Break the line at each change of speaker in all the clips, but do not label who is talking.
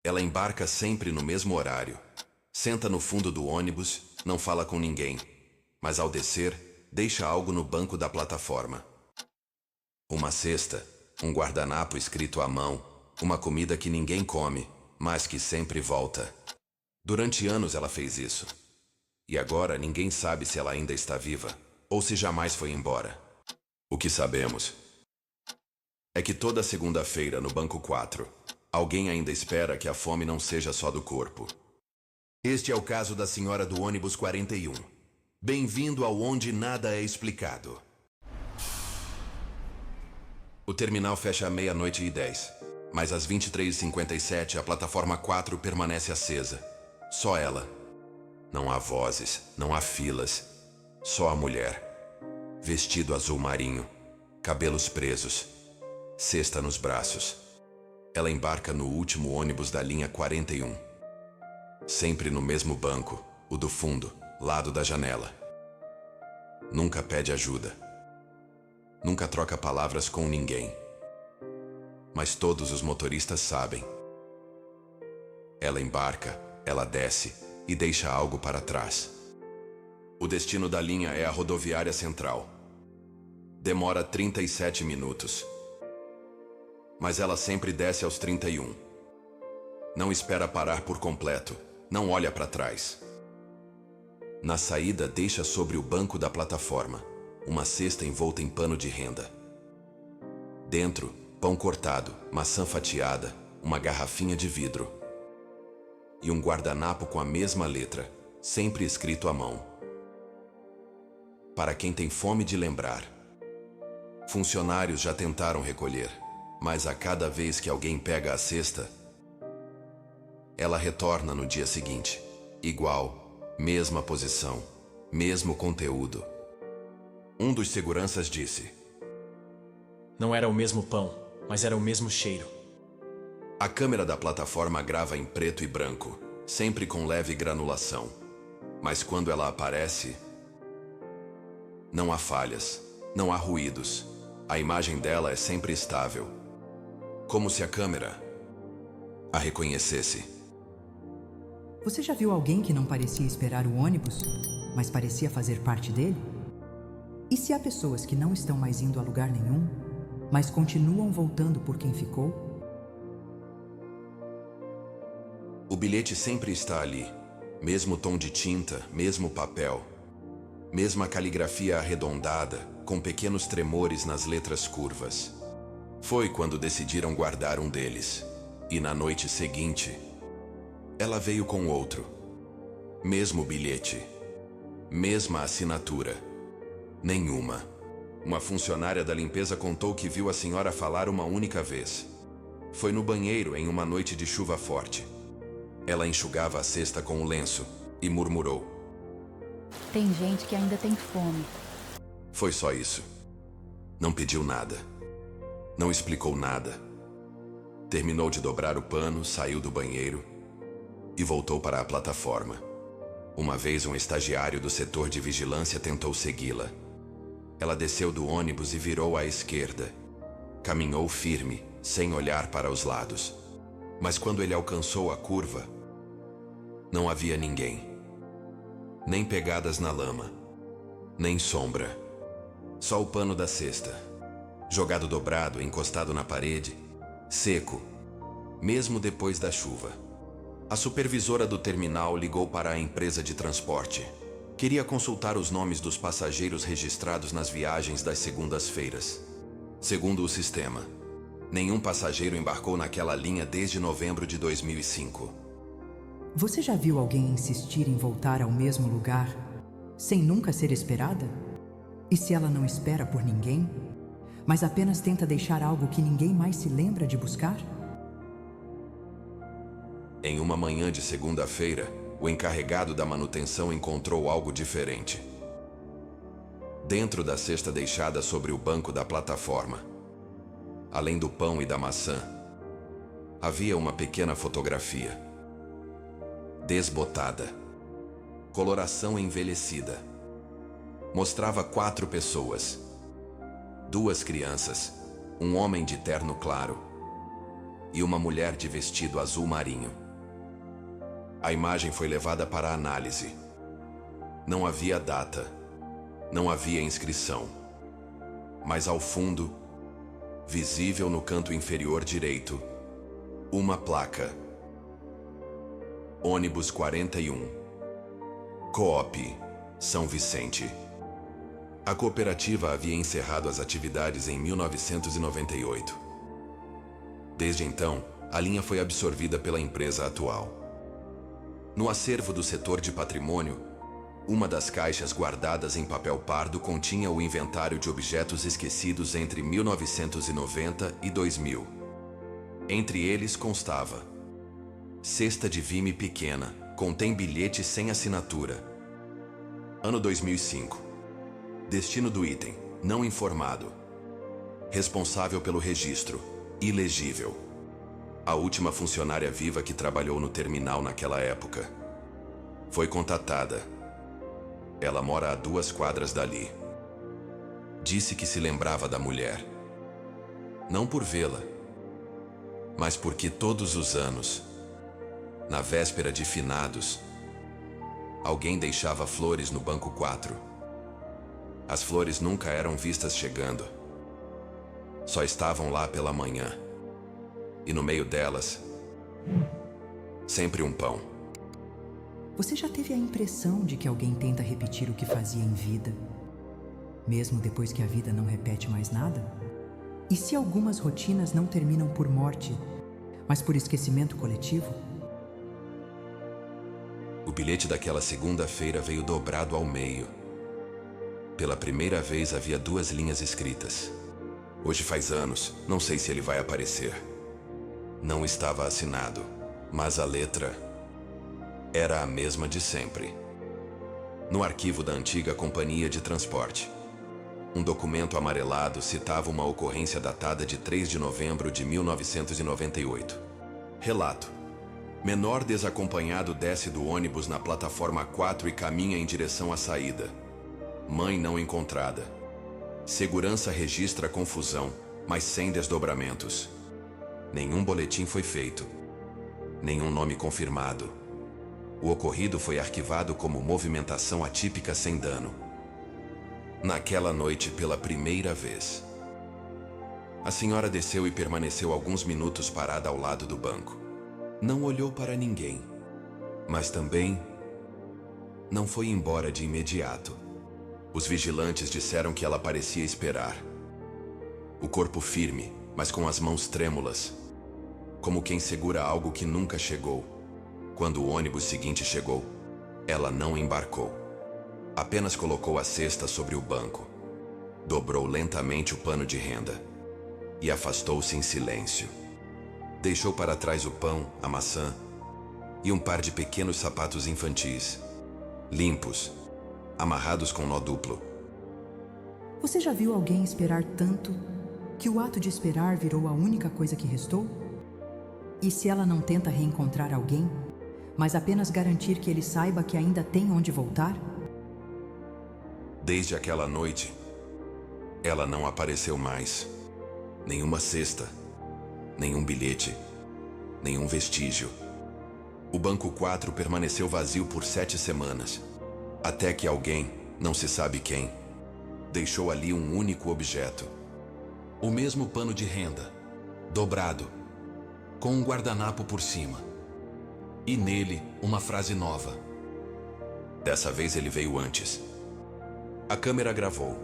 Ela embarca sempre no mesmo horário. Senta no fundo do ônibus, não fala com ninguém, mas ao descer, deixa algo no banco da plataforma. Uma cesta, um guardanapo escrito à mão, uma comida que ninguém come, mas que sempre volta. Durante anos ela fez isso. E agora ninguém sabe se ela ainda está viva, ou se jamais foi embora. O que sabemos é que toda segunda-feira no banco 4, alguém ainda espera que a fome não seja só do corpo. Este é o caso da senhora do ônibus 41. Bem-vindo ao Onde Nada é Explicado. O terminal fecha à 00:10, mas às 23h57 a plataforma 4 permanece acesa. Só ela. Não há vozes, não há filas. Só a mulher. Vestido azul marinho, cabelos presos, cesta nos braços. Ela embarca no último ônibus da linha 41. Sempre no mesmo banco, o do fundo, lado da janela. Nunca pede ajuda. Nunca troca palavras com ninguém. Mas todos os motoristas sabem. Ela embarca, ela desce e deixa algo para trás. O destino da linha é a rodoviária central. Demora 37 minutos. Mas ela sempre desce aos 31. Não espera parar por completo. Não olha para trás. Na saída, deixa sobre o banco da plataforma uma cesta envolta em pano de renda. Dentro, pão cortado, maçã fatiada, uma garrafinha de vidro. E um guardanapo com a mesma letra, sempre escrito à mão. Para quem tem fome de lembrar. Funcionários já tentaram recolher, mas a cada vez que alguém pega a cesta, ela retorna no dia seguinte. Igual, mesma posição, mesmo conteúdo. Um dos seguranças disse:
Não era o mesmo pão, mas era o mesmo cheiro.
A câmera da plataforma grava em preto e branco, sempre com leve granulação. Mas quando ela aparece, não há falhas, não há ruídos. A imagem dela é sempre estável. Como se a câmera a reconhecesse.
Você já viu alguém que não parecia esperar o ônibus, mas parecia fazer parte dele? E se há pessoas que não estão mais indo a lugar nenhum, mas continuam voltando por quem ficou?
O bilhete sempre está ali. Mesmo tom de tinta, mesmo papel. Mesma caligrafia arredondada, com pequenos tremores nas letras curvas. Foi quando decidiram guardar um deles. E na noite seguinte, ela veio com outro. Mesmo bilhete. Mesma assinatura. Nenhuma. Uma funcionária da limpeza contou que viu a senhora falar uma única vez. Foi no banheiro em uma noite de chuva forte. Ela enxugava a cesta com o lenço e murmurou:
Tem gente que ainda tem fome.
Foi só isso. Não pediu nada. Não explicou nada. Terminou de dobrar o pano, saiu do banheiro e voltou para a plataforma. Uma vez um estagiário do setor de vigilância tentou segui-la. Ela desceu do ônibus e virou à esquerda. Caminhou firme, sem olhar para os lados. Mas quando ele alcançou a curva, não havia ninguém. Nem pegadas na lama, nem sombra. Só o pano da cesta, jogado dobrado, encostado na parede, seco, mesmo depois da chuva. A supervisora do terminal ligou para a empresa de transporte. Queria consultar os nomes dos passageiros registrados nas viagens das segundas-feiras. Segundo o sistema, nenhum passageiro embarcou naquela linha desde novembro de 2005.
Você já viu alguém insistir em voltar ao mesmo lugar, sem nunca ser esperada? E se ela não espera por ninguém, mas apenas tenta deixar algo que ninguém mais se lembra de buscar?
Em uma manhã de segunda-feira, o encarregado da manutenção encontrou algo diferente. Dentro da cesta deixada sobre o banco da plataforma, além do pão e da maçã, havia uma pequena fotografia. Desbotada. Coloração envelhecida. Mostrava 4 pessoas. 2 crianças, um homem de terno claro e uma mulher de vestido azul marinho. A imagem foi levada para análise. Não havia data, não havia inscrição, mas ao fundo, visível no canto inferior direito, uma placa. Ônibus 41. Coop, São Vicente. A cooperativa havia encerrado as atividades em 1998. Desde então, a linha foi absorvida pela empresa atual. No acervo do setor de patrimônio, uma das caixas guardadas em papel pardo continha o inventário de objetos esquecidos entre 1990 e 2000. Entre eles constava: cesta de vime pequena, contém bilhete sem assinatura. Ano 2005. Destino do item: não informado. Responsável pelo registro: ilegível. A última funcionária viva que trabalhou no terminal naquela época. Foi contatada. Ela mora a 2 quadras dali. Disse que se lembrava da mulher. Não por vê-la, mas porque todos os anos, na véspera de finados, alguém deixava flores no banco 4. As flores nunca eram vistas chegando. Só estavam lá pela manhã. E no meio delas, sempre um pão.
Você já teve a impressão de que alguém tenta repetir o que fazia em vida, mesmo depois que a vida não repete mais nada? E se algumas rotinas não terminam por morte, mas por esquecimento coletivo?
O bilhete daquela segunda-feira veio dobrado ao meio. Pela primeira vez havia 2 linhas escritas. Hoje faz anos, não sei se ele vai aparecer. Não estava assinado, mas a letra era a mesma de sempre. No arquivo da antiga companhia de transporte, um documento amarelado citava uma ocorrência datada de 3 de novembro de 1998. Relato: menor desacompanhado desce do ônibus na plataforma 4 e caminha em direção à saída. Mãe não encontrada. Segurança registra confusão, mas sem desdobramentos. Nenhum boletim foi feito. Nenhum nome confirmado. O ocorrido foi arquivado como movimentação atípica sem dano. Naquela noite, pela primeira vez, a senhora desceu e permaneceu alguns minutos parada ao lado do banco. Não olhou para ninguém, mas também não foi embora de imediato. Os vigilantes disseram que ela parecia esperar. O corpo firme, mas com as mãos trêmulas, como quem segura algo que nunca chegou. Quando o ônibus seguinte chegou, ela não embarcou. Apenas colocou a cesta sobre o banco, dobrou lentamente o pano de renda e afastou-se em silêncio. Deixou para trás o pão, a maçã e um par de pequenos sapatos infantis, limpos, amarrados com nó duplo.
Você já viu alguém esperar tanto que o ato de esperar virou a única coisa que restou? E se ela não tenta reencontrar alguém, mas apenas garantir que ele saiba que ainda tem onde voltar?
Desde aquela noite, ela não apareceu mais. Nenhuma cesta, nenhum bilhete, nenhum vestígio. O banco 4 permaneceu vazio por 7 semanas, até que alguém, não se sabe quem, deixou ali um único objeto. O mesmo pano de renda, dobrado, com um guardanapo por cima. E nele, uma frase nova. Dessa vez ele veio antes. A câmera gravou,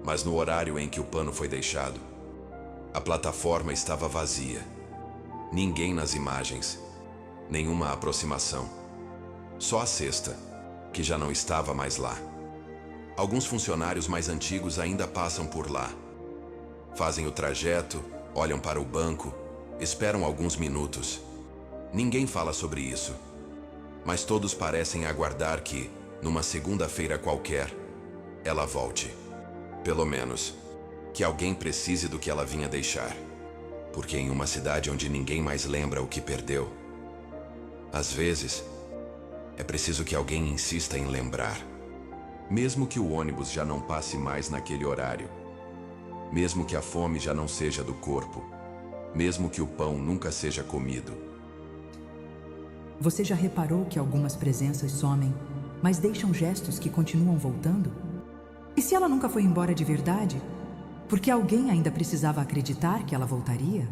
mas no horário em que o pano foi deixado, a plataforma estava vazia. Ninguém nas imagens, nenhuma aproximação. Só a cesta, que já não estava mais lá. Alguns funcionários mais antigos ainda passam por lá. Fazem o trajeto, olham para o banco, esperam alguns minutos. Ninguém fala sobre isso, mas todos parecem aguardar que, numa segunda-feira qualquer, ela volte. Pelo menos, que alguém precise do que ela vinha deixar. Porque em uma cidade onde ninguém mais lembra o que perdeu, às vezes, é preciso que alguém insista em lembrar. Mesmo que o ônibus já não passe mais naquele horário. Mesmo que a fome já não seja do corpo, mesmo que o pão nunca seja comido.
Você já reparou que algumas presenças somem, mas deixam gestos que continuam voltando? E se ela nunca foi embora de verdade? Porque alguém ainda precisava acreditar que ela voltaria?